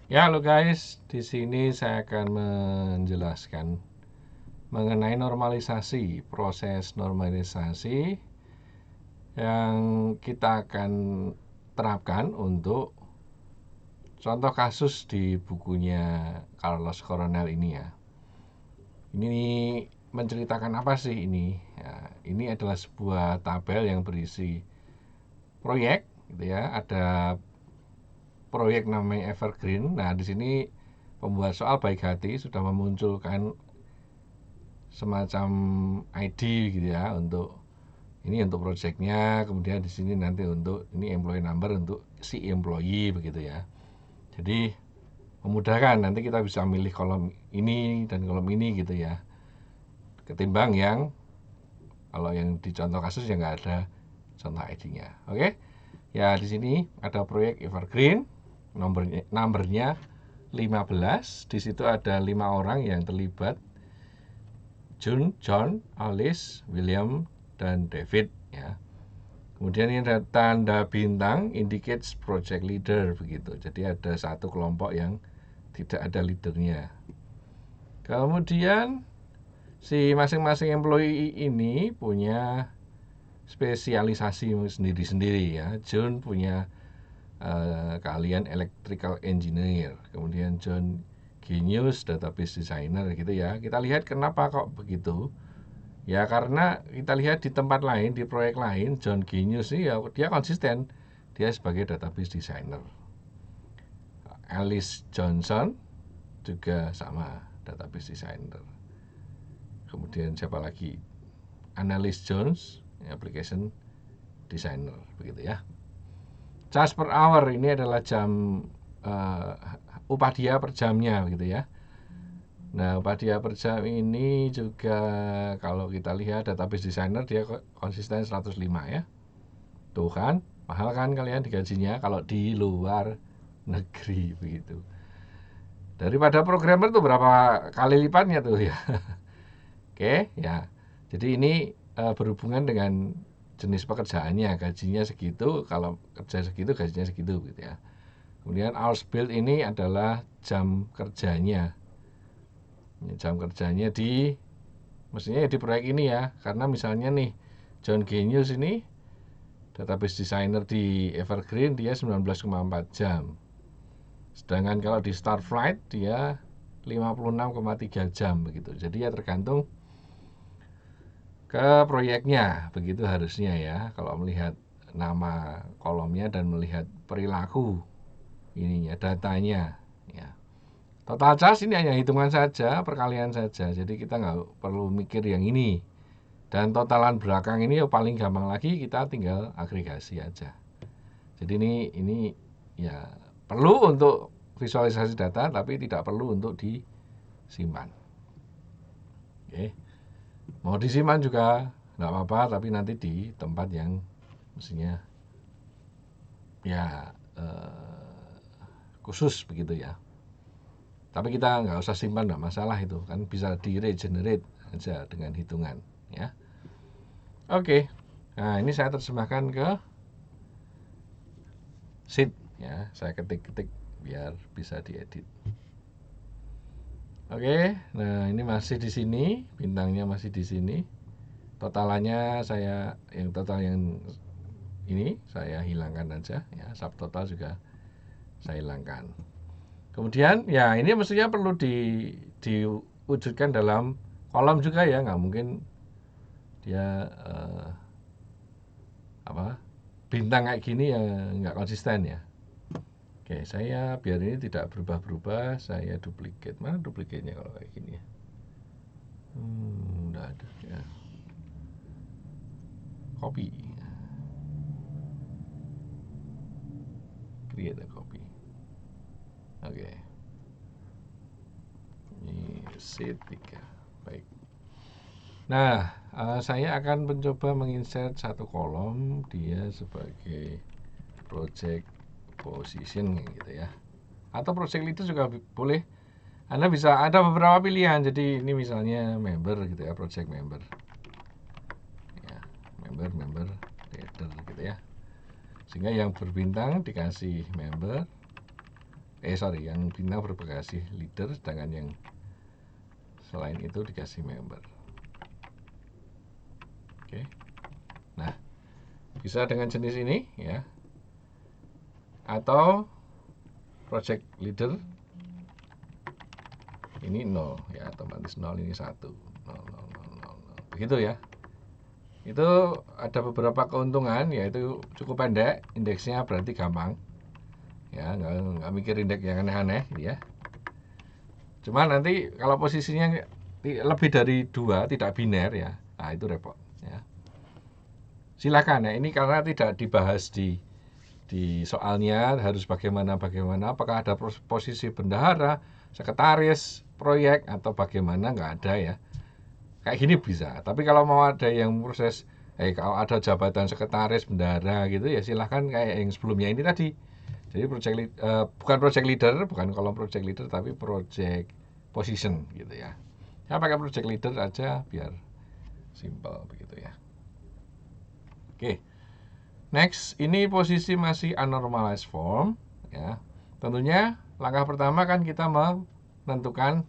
Ya, halo guys. Di sini saya akan menjelaskan mengenai normalisasi, proses normalisasi yang kita akan terapkan untuk contoh kasus di bukunya Carlos Coronel ini ya. Ini menceritakan apa sih ini? Ya, ini adalah sebuah tabel yang berisi proyek, gitu ya. Ada proyek namanya Evergreen. Nah, di sini pembuat soal baik hati sudah memunculkan semacam ID gitu ya untuk ini untuk projectnya, kemudian di sini nanti untuk ini employee number untuk si employee begitu ya. Jadi memudahkan, nanti kita bisa milih kolom ini dan kolom ini gitu ya, ketimbang yang kalau yang di contoh kasus yang nggak ada contoh ID-nya. Oke, ya di sini ada proyek Evergreen, nomornya 15. Di situ ada 5 orang yang terlibat: June, John, Alice, William, dan David ya. Kemudian ini ada tanda bintang indicates project leader begitu. Jadi ada satu kelompok yang tidak ada leadernya. Kemudian si masing-masing employee ini punya spesialisasi sendiri-sendiri ya. John punya keahlian electrical engineer, kemudian John Genius database designer gitu ya. Kita lihat kenapa kok begitu. Ya karena kita lihat di tempat lain, di proyek lain, John Genius sih ya dia konsisten, dia sebagai database designer. Alice Johnson juga sama, database designer. Kemudian siapa lagi? Annalise Jones, application designer begitu ya. Charge per hour ini adalah jam upah dia per jamnya begitu ya. Nah, upah dia per jam ini juga kalau kita lihat database designer dia konsisten 105 ya. Tuh kan, mahal kan kalian digajinya kalau di luar negeri begitu. Daripada programmer tuh berapa kali lipatnya tuh ya. Oke, ya. Jadi ini berhubungan dengan jenis pekerjaannya, gajinya segitu, kalau kerja segitu gajinya segitu gitu ya. Kemudian hours billed ini adalah jam kerjanya. Ini jam kerjanya di mestinya di proyek ini ya, karena misalnya nih John Genius ini database designer di Evergreen dia 19,4 jam. Sedangkan kalau di Starflight dia 56,3 jam begitu. Jadi ya tergantung ke proyeknya begitu harusnya ya kalau melihat nama kolomnya dan melihat perilaku ininya datanya ya. Total charge ini hanya hitungan saja, perkalian saja. Jadi kita nggak perlu mikir yang ini. Dan totalan belakang ini ya paling gampang lagi kita tinggal agregasi aja. Jadi ini ya perlu untuk visualisasi data tapi tidak perlu untuk disimpan. Oke. Mau disimpan juga nggak apa-apa tapi nanti di tempat yang mestinya ya khusus begitu ya. Tapi kita nggak usah simpan, nggak masalah itu kan bisa di regenerate aja dengan hitungan ya. Oke, nah ini saya terjemahkan ke sheet ya, saya ketik-ketik biar bisa diedit. Oke, nah ini masih di sini, bintangnya masih di sini. Totalannya saya yang total yang ini saya hilangkan aja ya, subtotal juga saya hilangkan. Kemudian ya ini mestinya perlu diwujudkan dalam kolom juga ya, nggak mungkin dia apa bintang kayak gini ya nggak konsisten ya. Oke, saya biar ini tidak berubah-berubah, saya duplicate. Mana duplicate-nya kalau kayak gini ya? Udah ada ya. Copy. Create a copy. Oke. Ini sheet 3. Baik. Nah, saya akan mencoba menginsert satu kolom dia sebagai project position gitu ya. Atau project leader juga boleh. Anda bisa ada beberapa pilihan. Jadi ini misalnya member gitu ya, project member. Ya, member leader gitu ya. Sehingga yang berbintang dikasih member, yang bintang berkasih leader, sedangkan yang selain itu dikasih member. Oke. Nah, bisa dengan jenis ini ya. Atau project leader ini 0 ya, otomatis 0, ini 1, 0, 0, 0, 0, 0. Begitu ya. Itu ada beberapa keuntungan, yaitu cukup pendek, indeksnya berarti gampang ya, nggak mikir indeks yang aneh-aneh ya. Cuma nanti kalau posisinya lebih dari 2 tidak biner ya, nah itu repot ya. Silakan ya, ini karena tidak dibahas di soalnya harus bagaimana, apakah ada posisi bendahara, sekretaris proyek, atau bagaimana, nggak ada ya. Kayak gini bisa, tapi kalau mau ada yang proses kalau ada jabatan sekretaris bendahara gitu ya silahkan kayak yang sebelumnya ini tadi. Jadi bukan project leader, bukan kolom project leader, tapi project position gitu ya. Saya pakai project leader aja biar simple begitu ya. Oke. Next, ini posisi masih unnormalized form ya. Tentunya langkah pertama kan kita menentukan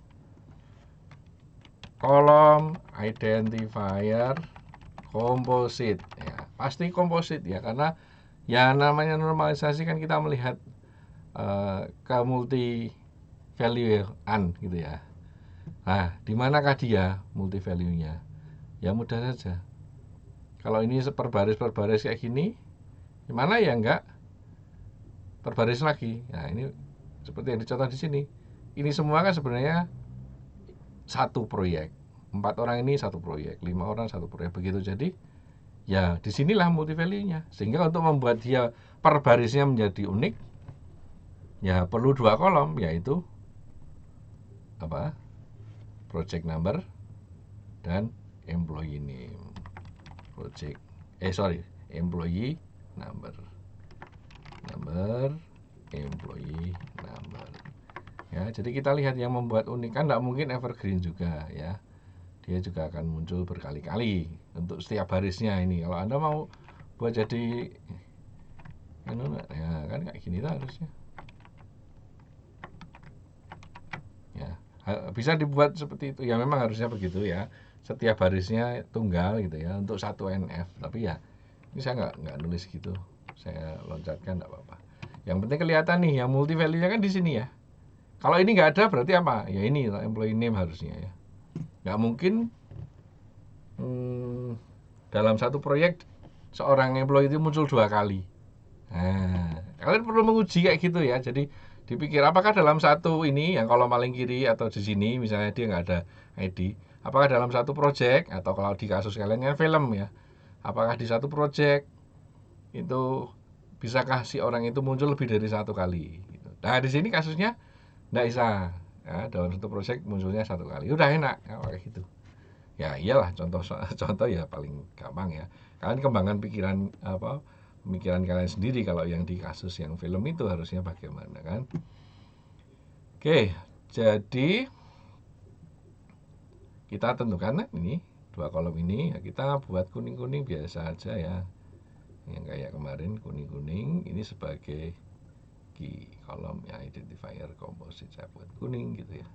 kolom identifier composite ya. Pasti composite ya, karena ya namanya normalisasi kan kita melihat ke multi value-an gitu ya. Nah, di manakah dia multi value-nya? Ya mudah saja. Kalau ini per baris kayak gini, gimana ya enggak berbaris lagi. Nah, ini seperti yang dicontoh di sini. Ini semua kan sebenarnya satu proyek. 4 orang ini satu proyek, 5 orang satu proyek, begitu. Jadi ya disinilah multi value-nya. Sehingga untuk membuat dia per barisnya menjadi unik, ya perlu 2 kolom, yaitu apa? Project number dan employee name. Employee number, employee number. Ya, jadi kita lihat yang membuat unik kan tidak mungkin evergreen juga ya. Dia juga akan muncul berkali-kali untuk setiap barisnya ini. Kalau Anda mau buat jadi ya kan kayak gini lah harusnya. Ya, bisa dibuat seperti itu. Ya memang harusnya begitu ya. Setiap barisnya tunggal gitu ya untuk satu NF. Tapi ya ini saya nggak nulis gitu. Saya loncatkan enggak apa-apa. Yang penting kelihatan nih yang multi value-nya kan di sini ya. Kalau ini nggak ada berarti apa? Ya ini employee name harusnya ya. Nggak mungkin dalam satu proyek seorang employee itu muncul 2 kali. Nah, kalian perlu menguji kayak gitu ya. Jadi dipikir apakah dalam satu ini yang kolom paling kiri atau di sini misalnya dia nggak ada ID, apakah dalam satu project, atau kalau di kasus kalian kan film ya, apakah di satu project itu bisakah si orang itu muncul lebih dari 1 kali gitu. Nah di sini kasusnya nggak bisa ya, dalam satu project munculnya 1 kali udah enak ya, kayak gitu ya. Iyalah contoh ya paling gampang ya, kalian kembangkan pemikiran kalian sendiri kalau yang di kasus yang film itu harusnya bagaimana kan. Oke, jadi kita tentukan ini 2 kolom ini ya, kita buat kuning-kuning biasa aja ya, yang kayak kemarin kuning-kuning ini sebagai key kolom ya, identifier composite saya buat kuning gitu ya.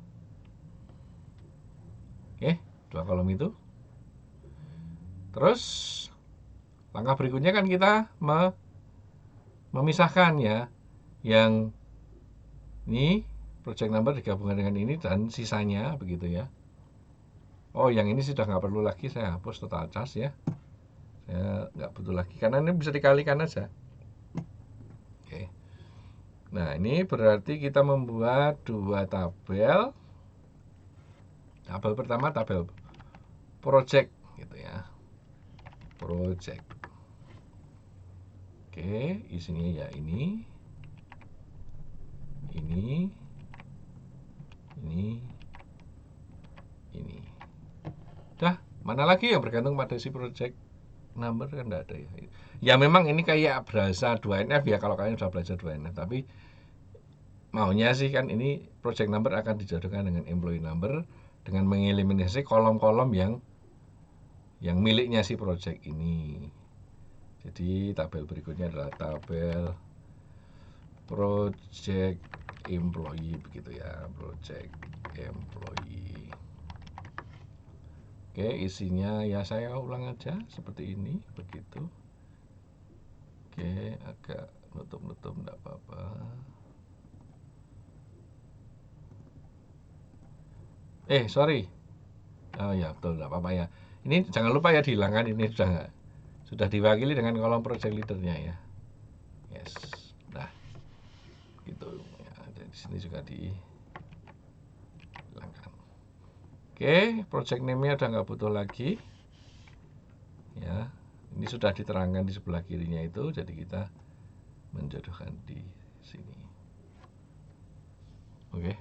Oke, 2 kolom itu. Terus langkah berikutnya kan kita memisahkan ya, yang ini project number digabungkan dengan ini dan sisanya begitu ya. Oh, yang ini sudah nggak perlu lagi, saya hapus total charge ya. Saya nggak butuh lagi karena ini bisa dikalikan aja. Oke. Nah, ini berarti kita membuat 2 tabel. Tabel pertama tabel project gitu ya. Project. Oke, isinya ya ini. Dah, mana lagi yang bergantung pada si project number kan enggak ada ya. Ya memang ini kayak berasa 2NF ya kalau kalian sudah belajar 2NF, tapi maunya sih kan ini project number akan dijodohkan dengan employee number dengan mengeliminasi kolom-kolom yang miliknya si project ini. Jadi tabel berikutnya adalah tabel project employee begitu ya, project employee. Oke, isinya ya saya ulang aja seperti ini begitu. Oke, agak nutup-nutup enggak apa-apa. Sorry. Oh ya, betul, enggak apa-apa ya. Ini jangan lupa ya dihilangkan, ini sudah diwakili dengan kolom project leadernya ya. Yes. Nah, gitu ya. Di sini juga dihilangkan. Oke, project name-nya udah nggak butuh lagi. Ya, ini sudah diterangkan di sebelah kirinya itu, jadi kita menjodohkan di sini. Oke.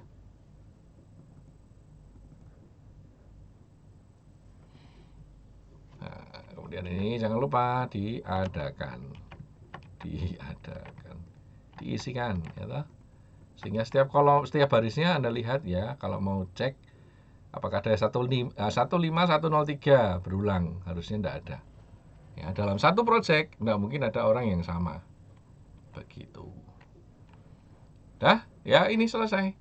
Nah, kemudian ini jangan lupa diadakan, diisikan, ya toh? Sehingga setiap barisnya Anda lihat ya, kalau mau cek apakah ada 15103 berulang, harusnya tidak ada. Ya, dalam satu project tidak mungkin ada orang yang sama. Begitu. Dah, ya ini selesai.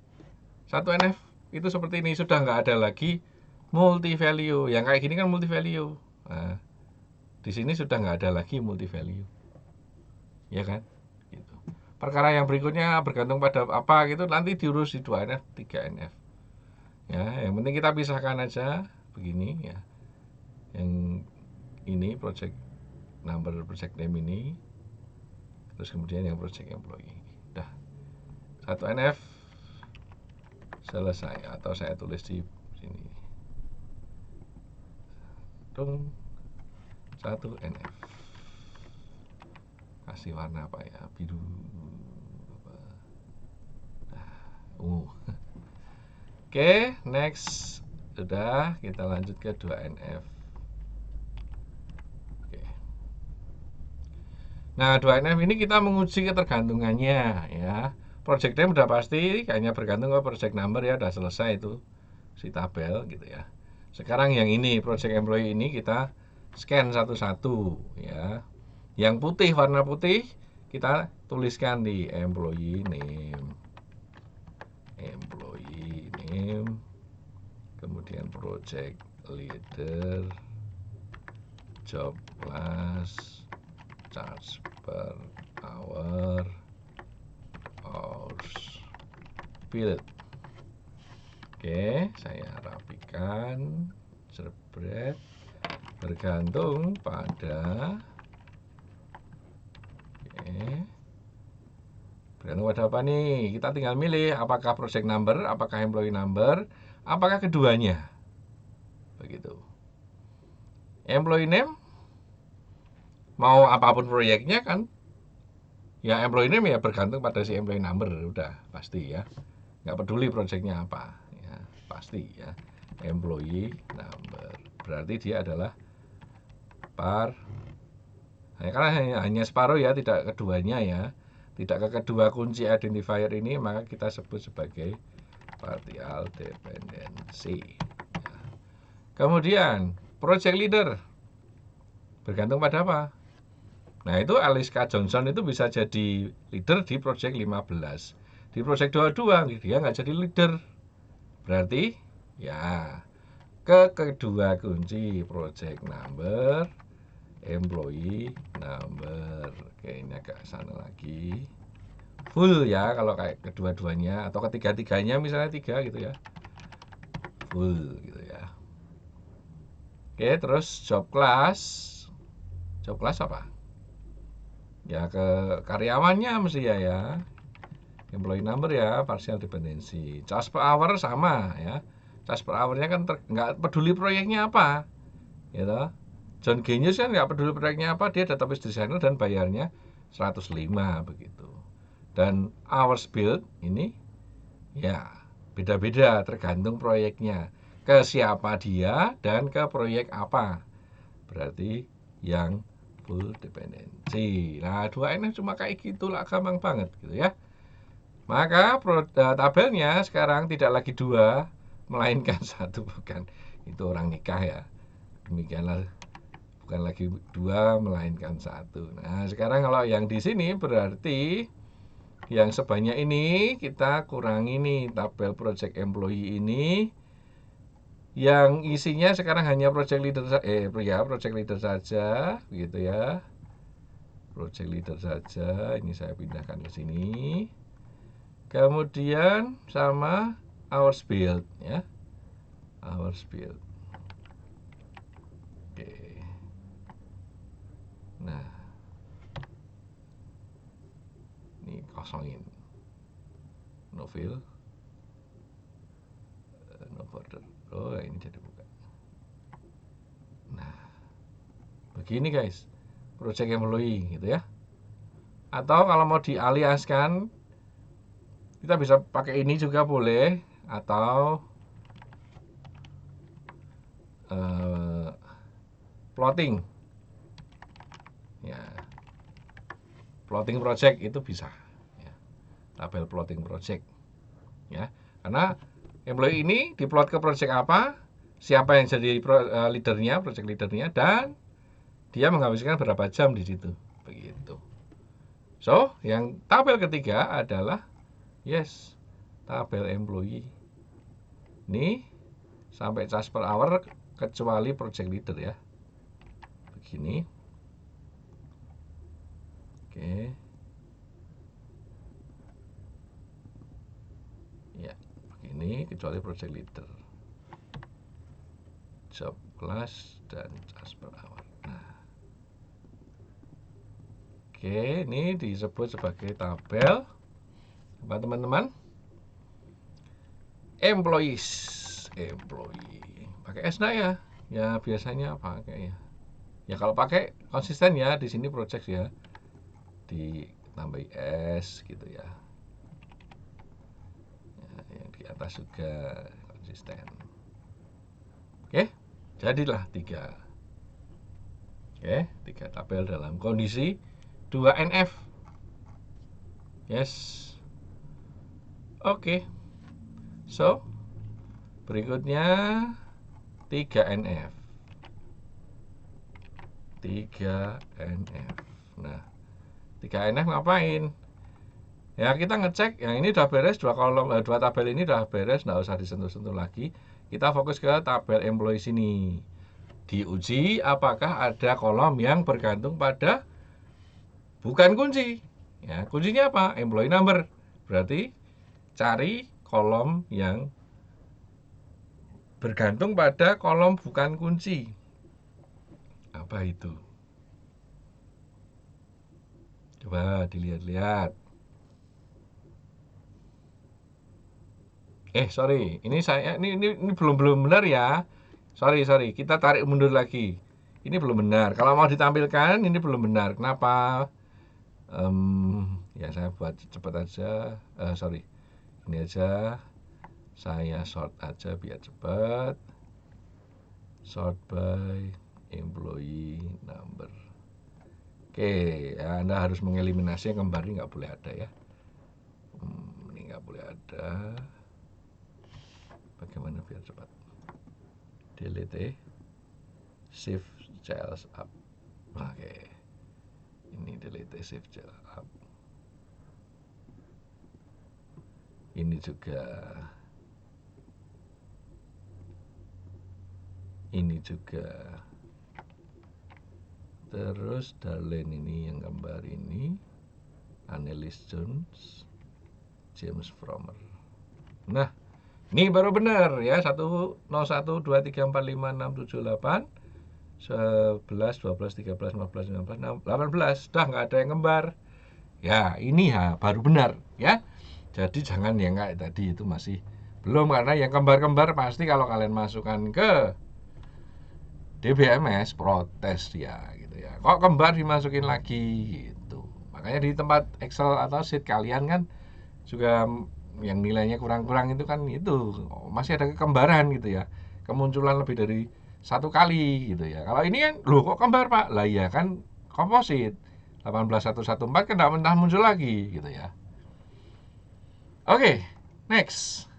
1NF itu seperti ini, sudah nggak ada lagi multi value. Yang kayak gini kan multi value. Nah, di sini sudah nggak ada lagi multi value. Ya kan? Gitu. Perkara yang berikutnya bergantung pada apa gitu nanti diurus di 2NF, 3NF. Ya, yang penting kita pisahkan aja begini ya. Yang ini project number, project name ini. Terus kemudian yang project employee. Dah. 1NF selesai, atau saya tulis di sini. Tung 1NF. Kasih warna apa ya? Biru. Ungu. Oke, next. Sudah, kita lanjut ke 2NF. Oke. Nah, 2NF ini kita menguji ketergantungannya ya. Project name udah pasti, kayaknya bergantung ke project number ya, udah selesai itu si tabel gitu ya. Sekarang yang ini, project employee ini kita scan satu-satu ya. Yang putih, warna putih kita tuliskan di employee name. Employee name, kemudian project leader, job class, charge per hour, hours billed. Oke, saya rapikan, jebret, bergantung pada bergantung pada apa nih? Kita tinggal milih apakah project number, apakah employee number, apakah keduanya. Begitu. Employee name, mau apapun proyeknya kan, ya employee name ya bergantung pada si employee number, udah pasti ya. Nggak peduli projectnya apa, ya pasti ya. Employee number, berarti dia adalah par. Nah, karena hanya separuh ya, tidak keduanya ya. Tidak ke kedua kunci identifier ini, maka kita sebut sebagai partial dependency. Ya. Kemudian project leader bergantung pada apa? Nah, itu Aliska Johnson itu bisa jadi leader di project 15. Di project 22 dia nggak jadi leader. Berarti ya ke kedua kunci project number, employee number. Kayaknya ke sana lagi. Full ya kalau kayak kedua-duanya, atau ketiga-tiganya misalnya 3 gitu ya. Full gitu ya. Oke, terus job class. Job class apa? Ya ke karyawannya mesti ya. Employee number ya, partial dependency. Charge per hour sama ya. Charge per hour-nya kan nggak peduli proyeknya apa. Gitu. John Genius kan nggak peduli proyeknya apa, dia database designer dan bayarnya 105 begitu. Dan hours billed ini ya beda-beda tergantung proyeknya. Ke siapa dia dan ke proyek apa. Berarti yang full dependency. Nah, 2NF cuma kayak gitulah, gampang banget gitu ya. Maka tabelnya sekarang tidak lagi 2, melainkan 1, bukan. Itu orang nikah ya. Demikianlah, bukan lagi 2 melainkan 1. Nah, sekarang kalau yang di sini berarti yang sebanyak ini kita kurangi nih tabel project employee ini yang isinya sekarang hanya project leader project leader saja gitu ya. Project leader saja, ini saya pindahkan ke sini. Kemudian sama hours build ya. Hours build. Oke. Nah, ini kosongin. No fill. No border. Oh, ini jadi buka. Nah, begini guys. Project employee gitu ya. Atau kalau mau dialiaskan, kita bisa pakai ini juga boleh. Atau plotting. Ya. Plotting project itu bisa. Ya. Tabel plotting project. Ya. Karena employee ini diplot ke project apa, siapa yang jadi leadernya, project leadernya, dan dia menghabiskan berapa jam di situ, begitu. So, yang tabel ketiga adalah tabel employee. Ini sampai charge per hour kecuali project leader ya. Begini. Oke. Ya, begini kecuali project leader. Job class dan charge per hour. Nah. Oke, ini disebut sebagai tabel apa teman-teman? Employees. Employee. Pakai S enggak ya? Ya biasanya pakai ya. Ya kalau pakai konsisten ya, di sini project ya. Ditambah S gitu ya. Yang di atas juga konsisten. Oke, jadilah 3. Oke, 3 tabel dalam kondisi 2 NF. Yes. Oke. So, berikutnya 3 NF. 3 NF. Nah, 3 NF ngapain? Ya kita ngecek yang ini udah beres, 2 tabel ini udah beres, nggak usah disentuh-sentuh lagi. Kita fokus ke tabel employee sini. Diuji apakah ada kolom yang bergantung pada bukan kunci. Ya, kuncinya apa? Employee number. Berarti cari kolom yang bergantung pada kolom bukan kunci. Apa itu? Coba dilihat-lihat. Sorry, ini belum benar ya. Sorry, kita tarik mundur lagi. Ini belum benar. Kalau mau ditampilkan, ini belum benar. Kenapa? Ya saya buat cepat aja. Sorry, ini aja. Saya sort aja biar cepat. Sort by employee number. Oke, ya, Anda harus mengeliminasi yang kembar ini nggak boleh ada ya. Ini nggak boleh ada. Bagaimana biar cepat? Delete, shift cells up. Oke, ini delete, shift cell up. Ini juga. Terus Darlene ini yang gambar ini, Annelies Jones, James Fromer. Nah, ini baru benar ya. 1, 0, 1, 2, 3, 4, 5, 6, 7, 8, 11, 12, 13, 14, 15, 16, 18. Sudah nggak ada yang kembar. Ya, ini baru benar ya. Jadi jangan yang kayak tadi itu masih belum, karena yang kembar-kembar pasti kalau kalian masukkan ke DBMS protes ya gitu ya. Kok kembar dimasukin lagi gitu. Makanya di tempat Excel atau sheet kalian kan juga yang nilainya kurang-kurang itu kan itu masih ada kekembaran gitu ya. Kemunculan lebih dari 1 kali gitu ya. Kalau ini kan loh kok kembar Pak? Lah iya kan komposit. 18114 kan enggak mentah muncul lagi gitu ya. Oke, next.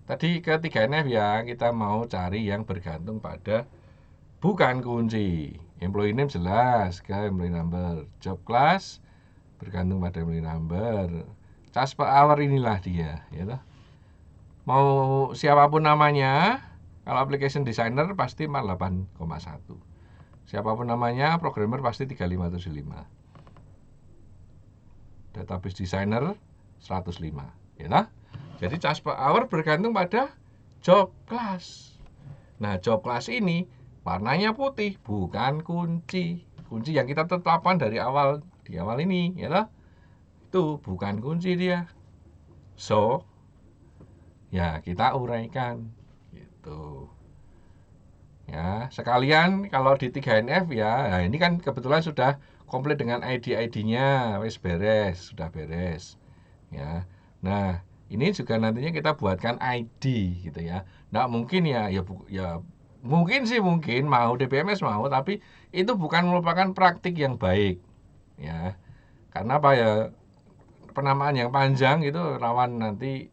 Tadi ke 3NF ya, kita mau cari yang bergantung pada bukan kunci. Employee name jelas ke employee number. Job class bergantung pada employee number. Charge per hour inilah dia, ya toh. Mau siapapun namanya, kalau application designer pasti 48,1. Siapapun namanya, programmer pasti 3575. Database designer 105, ya toh. Jadi charge per hour bergantung pada job class. Nah, job class ini warnanya putih, bukan kunci. Kunci yang kita tetapkan dari awal di awal ini, ya toh. Itu bukan kunci dia. So, ya kita uraikan gitu. Ya, sekalian kalau di 3NF ya, nah ini kan kebetulan sudah komplit dengan ID-ID-nya, wis beres, sudah beres. Ya. Nah, ini juga nantinya kita buatkan ID gitu ya. Nggak mungkin ya mungkin sih mungkin mau DBMS mau, tapi itu bukan merupakan praktik yang baik. Ya. Karena apa ya? Penamaan yang panjang itu rawan nanti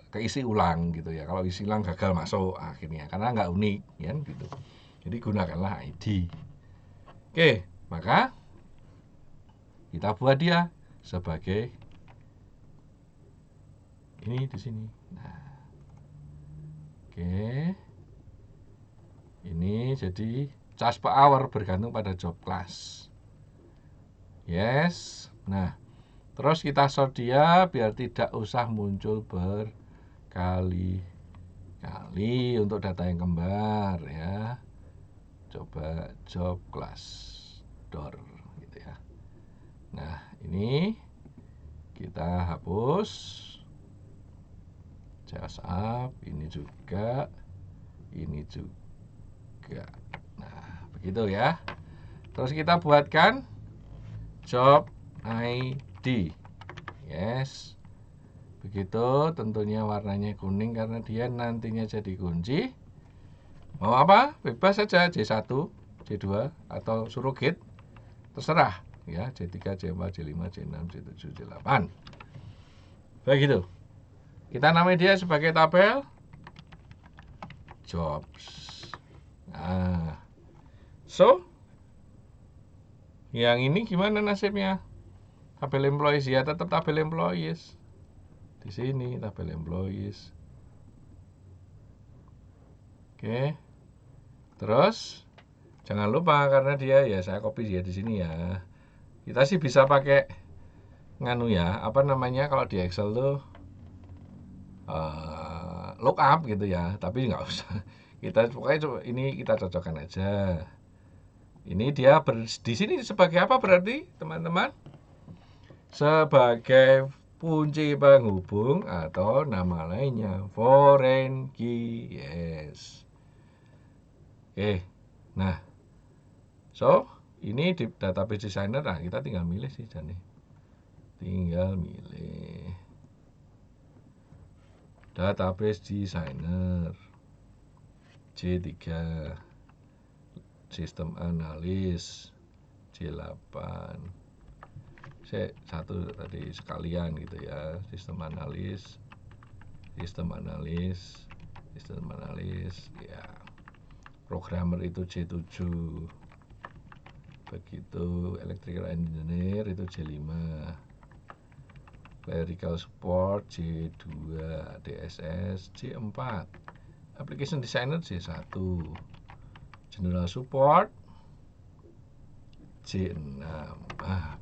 keisi ulang gitu ya. Kalau isi ulang gagal masuk akhirnya karena nggak unik ya gitu. Jadi gunakanlah ID. Oke, maka kita buat dia sebagai ini di sini. Nah, oke. Ini jadi charge per hour bergantung pada job class. Yes. Nah, terus kita sort dia biar tidak usah muncul berkali-kali untuk data yang kembar ya. Coba job class door gitu ya. Nah, ini kita hapus. Just up, ini juga. Nah, begitu ya. Terus kita buatkan job ID. Yes. Begitu, tentunya warnanya kuning karena dia nantinya jadi kunci. Mau apa? Bebas saja J1, J2 atau surrogate. Terserah ya, J3, J4, J5, J6, J7, J8. Begitu. Kita namai dia sebagai tabel jobs. Nah, so yang ini gimana nasibnya? Tabel employees ya tetap tabel employees. Di sini tabel employees. Oke. Terus jangan lupa karena dia ya saya copy dia di sini ya. Kita sih bisa pakai nganu ya, apa namanya kalau di Excel tuh lookup gitu ya, tapi nggak usah. Kita pokoknya ini kita cocokkan aja. Ini dia di sini sebagai apa berarti teman-teman? Sebagai kunci penghubung atau nama lainnya foreign key. Yes. Oke. Nah, so ini di database designer. Nah, kita tinggal milih sih Jani. Tinggal milih database designer J3, sistem analis J8. Saya satu tadi sekalian gitu ya, sistem analis ya. Programmer itu J7. Begitu electrical engineer itu J5. Clerical support J2, DSS J4. Application designer J1. General support J6.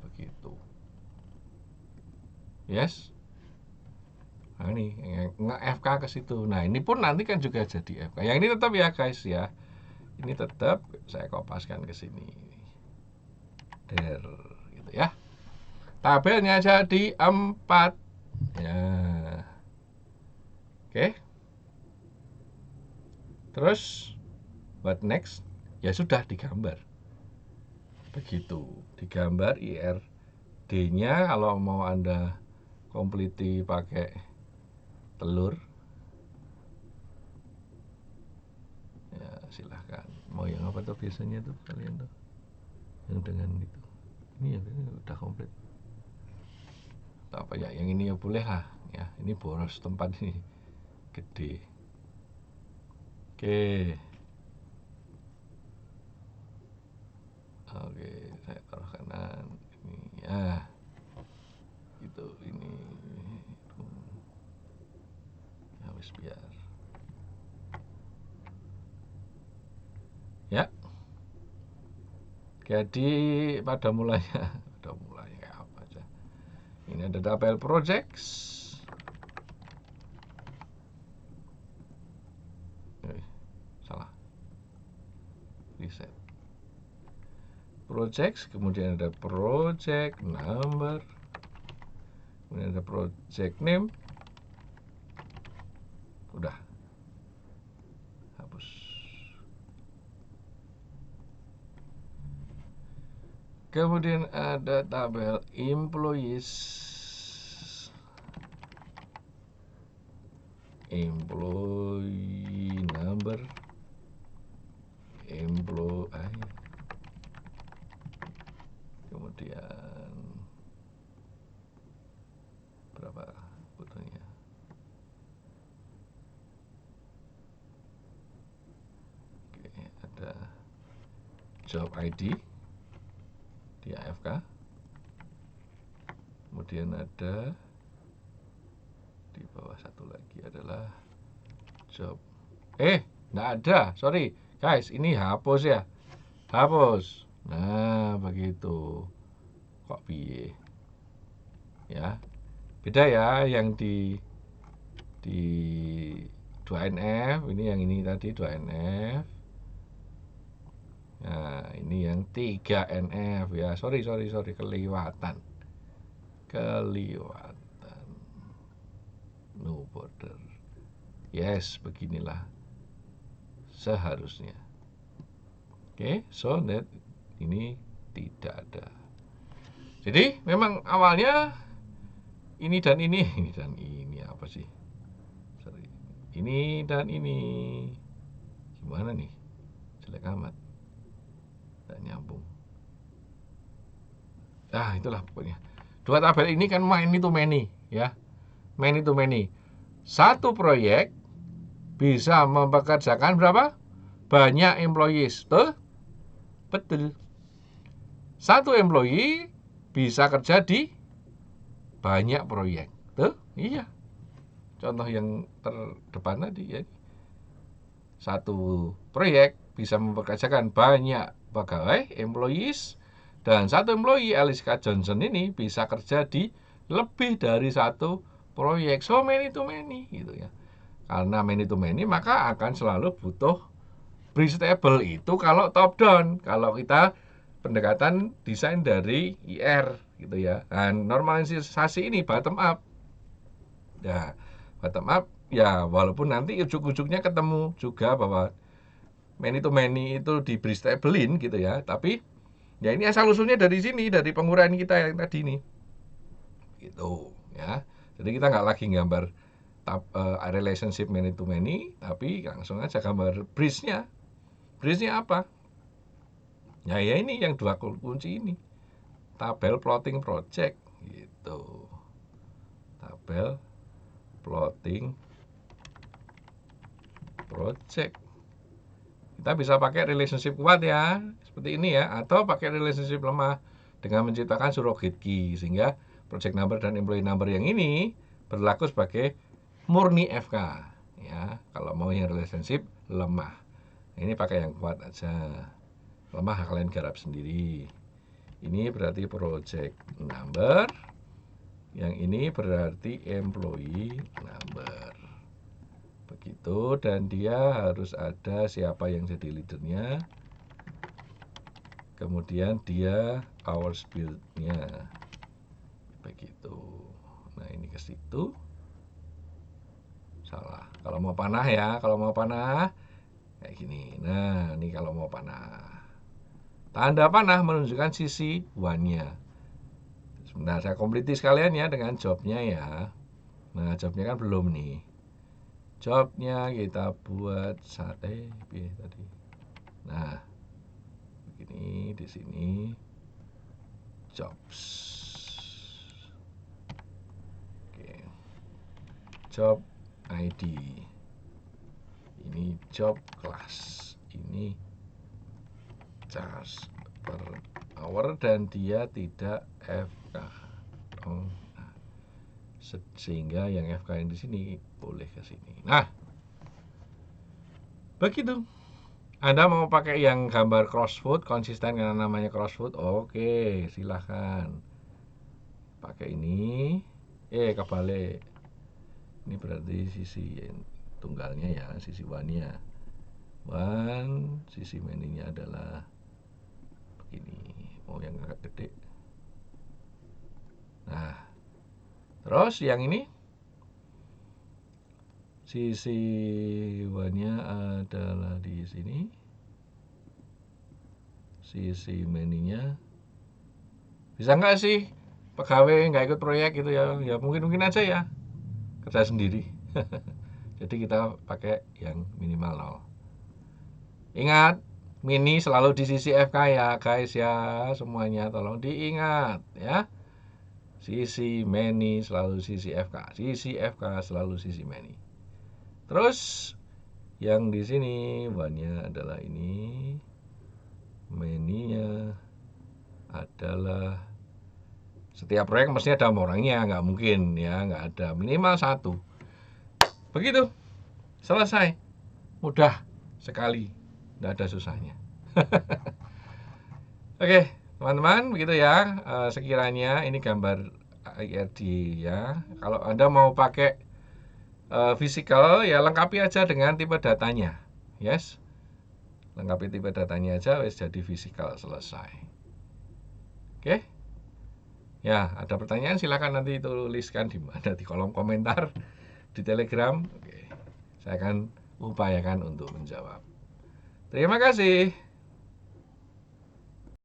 Begitu. Yes. Nah, ini nge-FK ke situ. Nah, ini pun nanti kan juga jadi FK. Yang ini tetap ya, guys ya. Ini tetap saya kopaskan ke sini. Gitu ya. Tabelnya jadi 4. Ya. Oke. Terus what next? Ya sudah digambar. Begitu. Digambar IRD-nya kalau mau Anda kompliti pakai telur. Ya, silahkan. Mau yang apa tuh biasanya tuh kalian tuh? Yang dengan itu. Ini ya ini udah komplit. Atau apa ya? Yang ini ya boleh lah. Ya, ini boros tempat ini gede. Oke. Oke, saya taruh kanan. Ini ya. Gitu. Ini tulis biar ya. Jadi pada mulanya kayak apa aja. Ini ada tabel projects. Salah. Reset. Projects, kemudian ada project number, kemudian ada project name. Udah. Hapus. Kemudian ada tabel employees. Employee number. Employee. Kemudian berapa butuhnya? Oke, ada job ID di AFK. Kemudian ada di bawah satu lagi adalah job. Nggak ada, sorry guys, ini hapus ya, hapus. Nah begitu. Kok piye ya, beda ya yang di 2NF, ini yang ini tadi 2NF. Nah ini yang 3NF ya, sorry kelewatan no border. Yes, beginilah seharusnya. Oke, so that ini tidak ada. Jadi memang awalnya ini dan ini apa sih? Sorry. Ini dan ini gimana nih? Jelek amat. Tidak nyambung. Nah, itulah pokoknya. Dua tabel ini kan many to many ya. Many to many. Satu proyek bisa mempekerjakan berapa? Banyak employees. Tuh? Betul. Satu employee bisa kerja di banyak proyek. Tuh? Iya. Contoh yang terdepan tadi ya. Satu proyek bisa mempekerjakan banyak pegawai, employees, dan satu employee, Aliska Johnson ini bisa kerja di lebih dari satu proyek. So many to many gitu ya. Karena many to many maka akan selalu butuh bridge table itu kalau top down. Kalau kita pendekatan desain dari IR gitu ya. Nah, normalisasi ini bottom up. Nah, bottom up ya walaupun nanti ujuk-ujuknya ketemu juga bahwa many to many itu di bridge tablein gitu ya. Tapi ya ini asal usulnya dari sini, dari penguraian kita yang tadi nih. Gitu ya. Jadi kita nggak lagi gambar relationship many to many, tapi langsung aja gambar bridge-nya. Bridge-nya apa? Ya ini yang dua kunci ini. Tabel plotting project gitu. Tabel plotting project. Kita bisa pakai relationship kuat ya, seperti ini ya, atau pakai relationship lemah dengan menciptakan surrogate key sehingga project number dan employee number yang ini berlaku sebagai murni FK ya. Kalau mau yang relationship lemah, ini pakai yang kuat aja. Lemah kalian garap sendiri. Ini berarti project number, yang ini berarti employee number. Begitu, dan dia harus ada siapa yang jadi leadernya, kemudian dia hours build-nya. Begitu. Nah ini ke situ. Salah. Kalau mau panah ya, kalau mau panah kayak gini. Nah ini kalau mau panah. Tanda panah menunjukkan sisi one-nya. Sebentar saya kompliti sekalian ya dengan jobnya ya. Nah jobnya kan belum nih. Jobnya kita buat tadi. Nah begini di sini jobs. Oke. Job ID. Ini job class. Ini charge per hour dan dia tidak FK. sehingga yang FK yang di sini boleh ke sini. Nah, begitu. Anda mau pakai yang gambar crossfoot, konsisten karena namanya crossfoot, oke, silahkan. Pakai ini, kebalik. Ini berarti sisi tunggalnya ya, sisi one-nya. One, sisi many-nya adalah begini. Mau yang agak gede. Nah, terus yang ini, sisi one-nya adalah di sini. Sisi many-nya bisa nggak sih pegawai nggak ikut proyek gitu ya? Ya mungkin aja ya, kerja sendiri. Jadi kita pakai yang minimal 0. Ingat, mini selalu di sisi FK ya guys ya, semuanya tolong diingat ya. Sisi many selalu sisi FK, sisi FK selalu sisi many. Terus yang di sini one-nya adalah ini, many-nya adalah setiap proyek mestinya ada orangnya, nggak mungkin ya, nggak ada, minimal 1. Begitu, selesai, mudah sekali, nggak ada susahnya. Oke, teman-teman, begitu ya. Sekiranya ini gambar IRD ya. Kalau Anda mau pakai physical, ya lengkapi aja dengan tipe datanya. Yes, lengkapi tipe datanya aja, wes jadi physical, selesai. Oke. Ya, ada pertanyaan silakan nanti tuliskan di kolom komentar di Telegram. Oke. Saya akan upayakan untuk menjawab. Terima kasih.